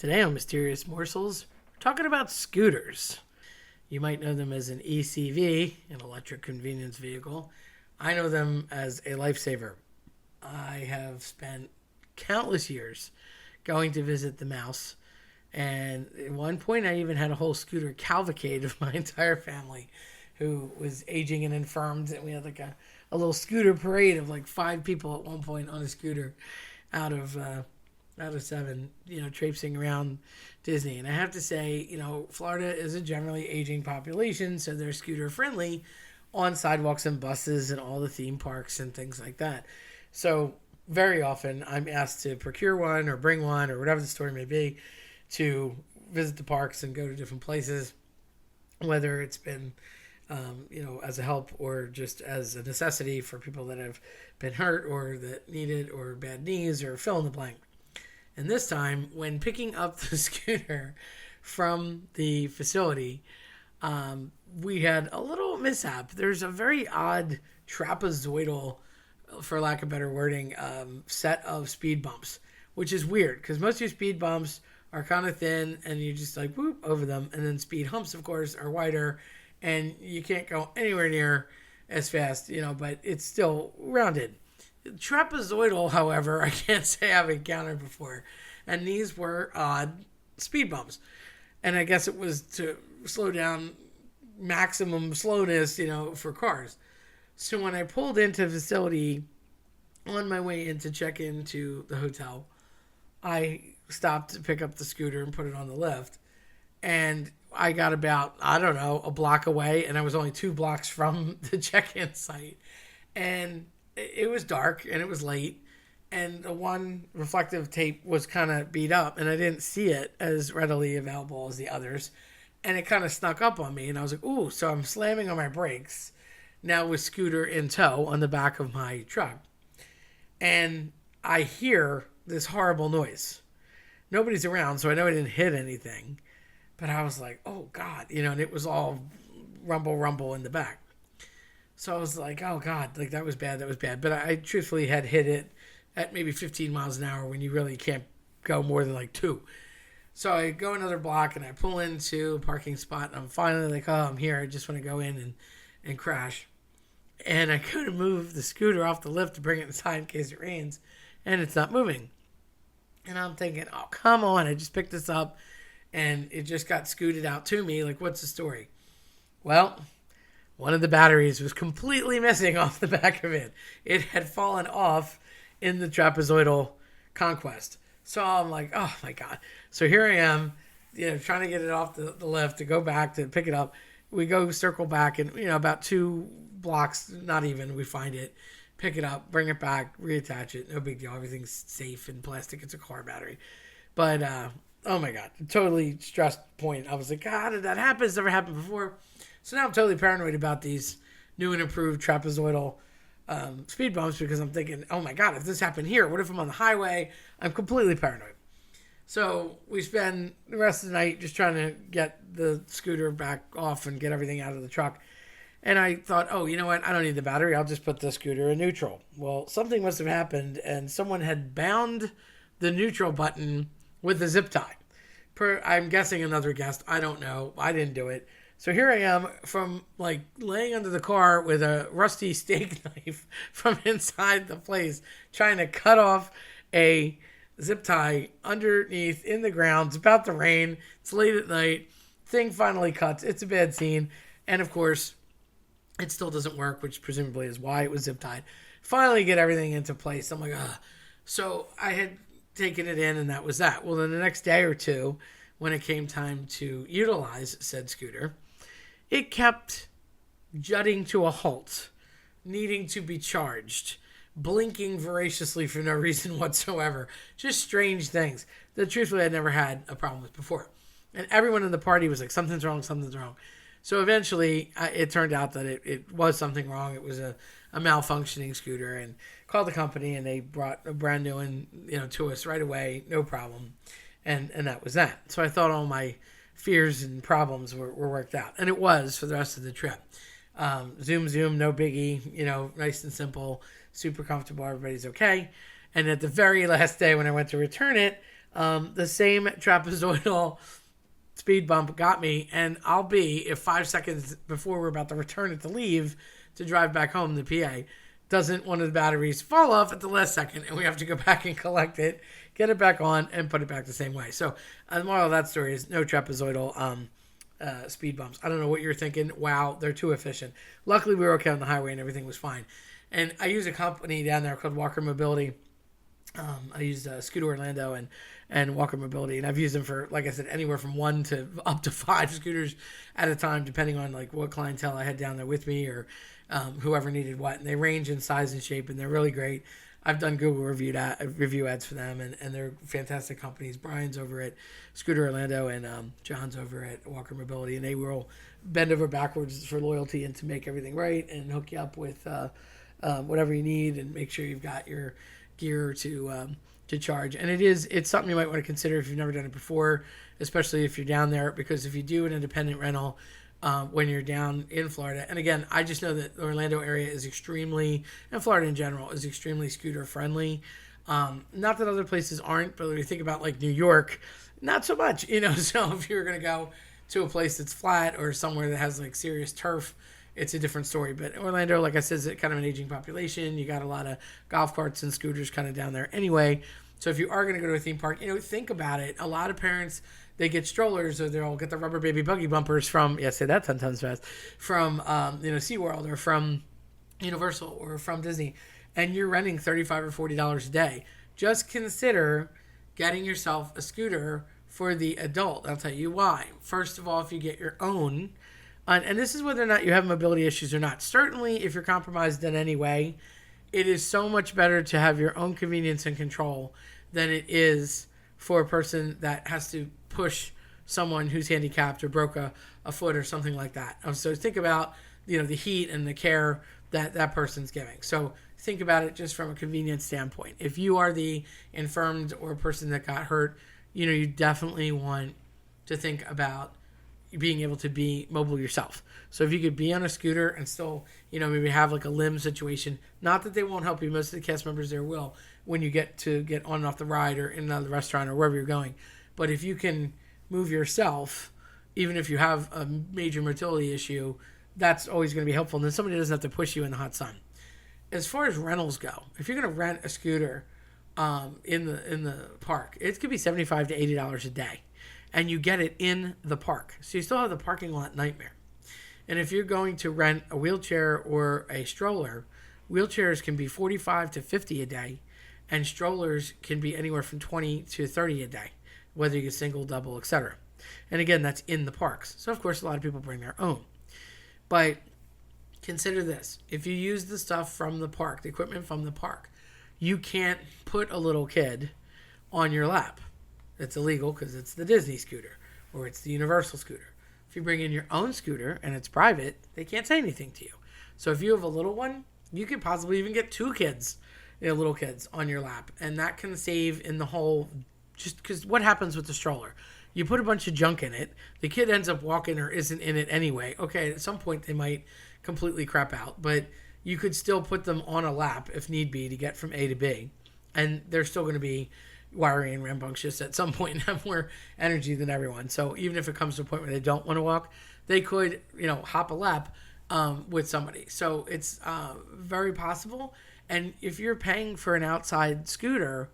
Today on Mysterious Morsels, we're talking about scooters. You might know them as an ECV, an electric convenience vehicle. I know them as a lifesaver. I have spent countless years going to visit the mouse, and at one point I even had a whole scooter cavalcade of my entire family who was aging and infirmed, and we had like a little scooter parade of like 5 people at one point on a scooter out of 7, traipsing around Disney. And I have to say, Florida is a generally aging population, so they're scooter friendly on sidewalks and buses and all the theme parks and things like that. So very often I'm asked to procure one or bring one or whatever the story may be to visit the parks and go to different places, whether it's been as a help or just as a necessity for people that have been hurt or that need it or bad knees or fill in the blank. And this time, when picking up the scooter from the facility, we had a little mishap. There's a very odd trapezoidal, for lack of better wording, set of speed bumps, which is weird because most of your speed bumps are kind of thin and you just like whoop over them. And then speed humps, of course, are wider and you can't go anywhere near as fast, but it's still rounded. Trapezoidal, however, I can't say I've encountered before. And these were odd speed bumps. And I guess it was to slow down maximum slowness, for cars. So when I pulled into the facility on my way in to check into the hotel, I stopped to pick up the scooter and put it on the lift. And I got about, a block away. And I was only 2 blocks from the check-in site. And it was dark and it was late and the one reflective tape was kind of beat up and I didn't see it as readily available as the others. And it kind of snuck up on me and I was like, ooh, so I'm slamming on my brakes now with scooter in tow on the back of my truck. And I hear this horrible noise. Nobody's around, so I know I didn't hit anything. But I was like, oh God, and it was all rumble in the back. So I was like, oh God, like that was bad. But I truthfully had hit it at maybe 15 miles an hour when you really can't go more than like 2. So I go another block and I pull into a parking spot and I'm finally like, oh, I'm here. I just want to go in and crash. And I go to move the scooter off the lift to bring it inside in case it rains and it's not moving. And I'm thinking, oh, come on. I just picked this up and it just got scooted out to me. Like, what's the story? Well, one of the batteries was completely missing off the back of it. It had fallen off in the trapezoidal conquest. So I'm like, oh my God. So here I am, trying to get it off the lift to go back to pick it up. We go circle back and, about 2 blocks, not even, we find it, pick it up, bring it back, reattach it. No big deal. Everything's safe in plastic. It's a car battery. But, oh my God, totally stressed point. I was like, how did that happen? It's never happened before. So now I'm totally paranoid about these new and improved trapezoidal speed bumps because I'm thinking, oh my God, if this happened here, what if I'm on the highway? I'm completely paranoid. So we spend the rest of the night just trying to get the scooter back off and get everything out of the truck. And I thought, oh, you know what? I don't need the battery. I'll just put the scooter in neutral. Well, something must have happened and someone had bound the neutral button with a zip tie. I'm guessing another guest. I don't know. I didn't do it. So here I am from like laying under the car with a rusty steak knife from inside the place, trying to cut off a zip tie underneath in the ground. It's about to rain. It's late at night. Thing finally cuts. It's a bad scene. And of course, it still doesn't work, which presumably is why it was zip tied. Finally get everything into place. I'm like, ugh. So I had taken it in and that was that. Well, then the next day or two, when it came time to utilize said scooter, it kept jutting to a halt, needing to be charged, blinking voraciously for no reason whatsoever. Just strange things that truthfully I'd never had a problem with before. And everyone in the party was like, something's wrong. So eventually it turned out that it was something wrong. It was a malfunctioning scooter and called the company and they brought a brand new one, to us right away. No problem. And that was that. So I thought all my fears and problems were worked out. And it was for the rest of the trip. Zoom, no biggie, nice and simple, super comfortable. Everybody's okay. And at the very last day when I went to return it, The same trapezoidal speed bump got me, and I'll be, if 5 seconds before we're about to return it to leave to drive back home, the PA doesn't one of the batteries fall off at the last second, and we have to go back and collect it, get it back on, and put it back the same way. So the moral of that story is no trapezoidal speed bumps. I don't know what you're thinking. Wow, they're too efficient. Luckily, we were okay on the highway, and everything was fine. And I use a company down there called Walker Mobility. I used Scooter Orlando and Walker Mobility, and I've used them for, like I said, anywhere from 1 to up to 5 scooters at a time, depending on like what clientele I had down there with me or whoever needed what. And they range in size and shape, and they're really great. I've done Google review ads for them, and they're fantastic companies. Brian's over at Scooter Orlando, and John's over at Walker Mobility, and they will bend over backwards for loyalty and to make everything right and hook you up with whatever you need and make sure you've got your gear to charge. And it's something you might want to consider if you've never done it before, especially if you're down there, because if you do an independent rental when you're down in Florida, and again, I just know that the Orlando area is extremely, and Florida in general, is extremely scooter friendly. Not that other places aren't, but when you think about like New York, not so much, so if you're going to go to a place that's flat or somewhere that has like serious turf, it's a different story. But Orlando, like I said, is kind of an aging population. You got a lot of golf carts and scooters kind of down there anyway. So if you are going to go to a theme park, think about it. A lot of parents, they get strollers or they'll get the rubber baby buggy bumpers from, say that 10 times fast, from, SeaWorld or from Universal or from Disney. And you're renting $35 or $40 a day. Just consider getting yourself a scooter for the adult. I'll tell you why. First of all, if you get your own, and this is whether or not you have mobility issues or not. Certainly, if you're compromised in any way, it is so much better to have your own convenience and control than it is for a person that has to push someone who's handicapped or broke a foot or something like that. So think about, the heat and the care that person's giving. So think about it just from a convenience standpoint. If you are the infirmed or person that got hurt, you definitely want to think about being able to be mobile yourself. So if you could be on a scooter and still, maybe have like a limb situation, not that they won't help you. Most of the cast members there will when you get on and off the ride or in and out of the restaurant or wherever you're going. But if you can move yourself, even if you have a major motility issue, that's always going to be helpful. And then somebody doesn't have to push you in the hot sun. As far as rentals go, if you're going to rent a scooter in the park, it could be $75 to $80 a day. And you get it in the park. So you still have the parking lot nightmare. And if you're going to rent a wheelchair or a stroller, wheelchairs can be $45 to $50 a day, and strollers can be anywhere from $20 to $30 a day, whether you get single, double, etc. And again, that's in the parks. So of course, a lot of people bring their own. But consider this. If you use the stuff from the park, the equipment from the park, you can't put a little kid on your lap. It's illegal because it's the Disney scooter or it's the Universal scooter. If you bring in your own scooter and it's private, they can't say anything to you. So if you have a little one, you could possibly even get 2 kids, little kids on your lap. And that can save in the whole, just because what happens with the stroller? You put a bunch of junk in it. The kid ends up walking or isn't in it anyway. Okay, at some point they might completely crap out, but you could still put them on a lap if need be to get from A to B. And they're still going to be wiry and rambunctious at some point and have more energy than everyone. So even if it comes to a point where they don't want to walk, they could, hop a lap with somebody. So it's very possible. And if you're paying for an outside scooter,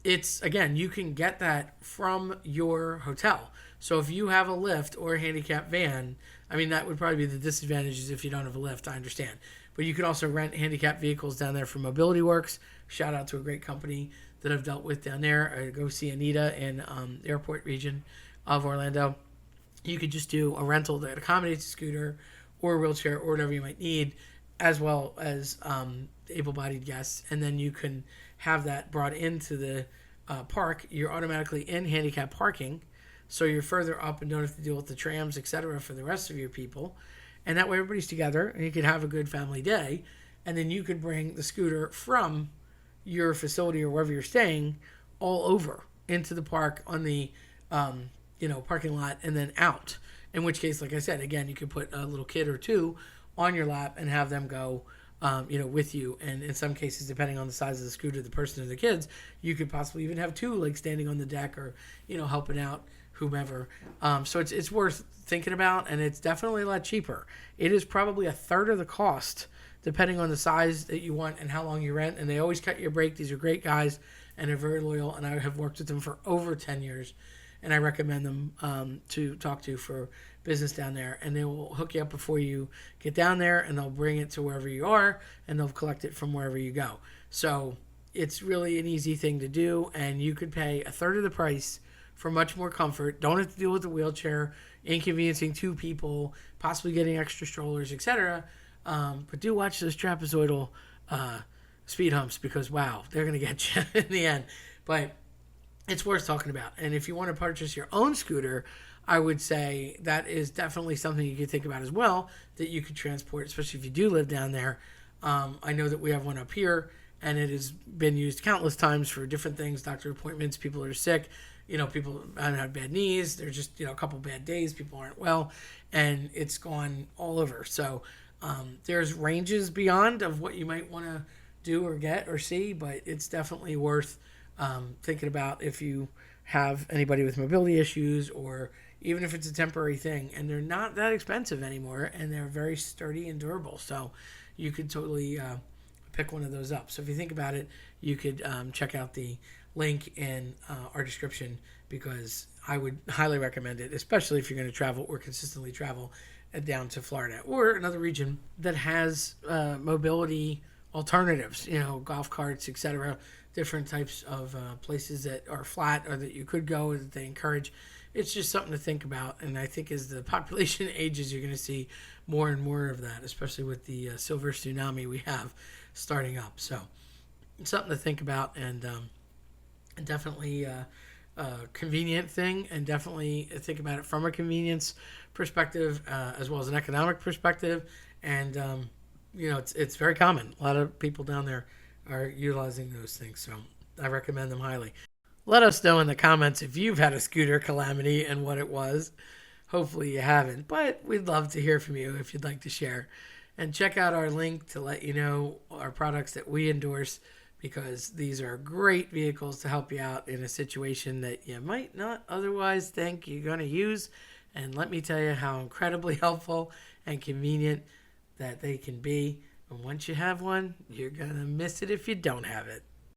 it's, again, you can get that from your hotel. So if you have a lift or a handicap van, that would probably be the disadvantages if you don't have a lift, I understand. But you could also rent handicap vehicles down there from Mobility Works. Shout out to a great company that I've dealt with down there. Go see Anita in the airport region of Orlando. You could just do a rental that accommodates a scooter or a wheelchair or whatever you might need, as well as able-bodied guests. And then you can have that brought into the park. You're automatically in handicap parking, so you're further up and don't have to deal with the trams, etc. for the rest of your people. And that way everybody's together and you can have a good family day. And then you could bring the scooter from your facility or wherever you're staying all over into the park on the parking lot and then out, in which case, like I said, again, you could put a little kid or 2 on your lap and have them go with you. And in some cases, depending on the size of the scooter, the person, or the kids, you could possibly even have two, like standing on the deck or, helping out whomever. So it's worth thinking about, and it's definitely a lot cheaper. It is probably a third of the cost, depending on the size that you want and how long you rent. And they always cut your break. These are great guys, and they're very loyal. And I have worked with them for over 10 years, and I recommend them to talk to for business down there. And they will hook you up before you get down there, and they'll bring it to wherever you are, and they'll collect it from wherever you go. So it's really an easy thing to do, and you could pay a third of the price for much more comfort. Don't have to deal with the wheelchair, inconveniencing two people, possibly getting extra strollers, etc. But do watch those trapezoidal speed humps, because, wow, they're going to get you in the end. But it's worth talking about. And if you want to purchase your own scooter, I would say that is definitely something you could think about as well, that you could transport, especially if you do live down there. I know that we have one up here, and it has been used countless times for different things, doctor appointments, people are sick, people have bad knees, they're just, a couple bad days, people aren't well, and it's gone all over. So there's ranges beyond of what you might want to do or get or see, but it's definitely worth thinking about if you have anybody with mobility issues, or even if it's a temporary thing. And they're not that expensive anymore, and they're very sturdy and durable. So you could totally pick one of those up. So if you think about it, you could check out the link in our description, because I would highly recommend it, especially if you're going to travel or consistently travel down to Florida or another region that has mobility alternatives, golf carts, etc., different types of places that are flat or that you could go, that they encourage. It's just something to think about. And I think as the population ages, you're going to see more and more of that, especially with the silver tsunami we have starting up. So it's something to think about, and definitely a convenient thing, and definitely think about it from a convenience perspective as well as an economic perspective. And it's very common. A lot of people down there are utilizing those things, so I recommend them highly. Let us know in the comments if you've had a scooter calamity and what it was. Hopefully you haven't, but we'd love to hear from you if you'd like to share. And check out our link to let you know our products that we endorse, because these are great vehicles to help you out in a situation that you might not otherwise think you're going to use. And let me tell you how incredibly helpful and convenient that they can be. And once you have one, you're going to miss it if you don't have it.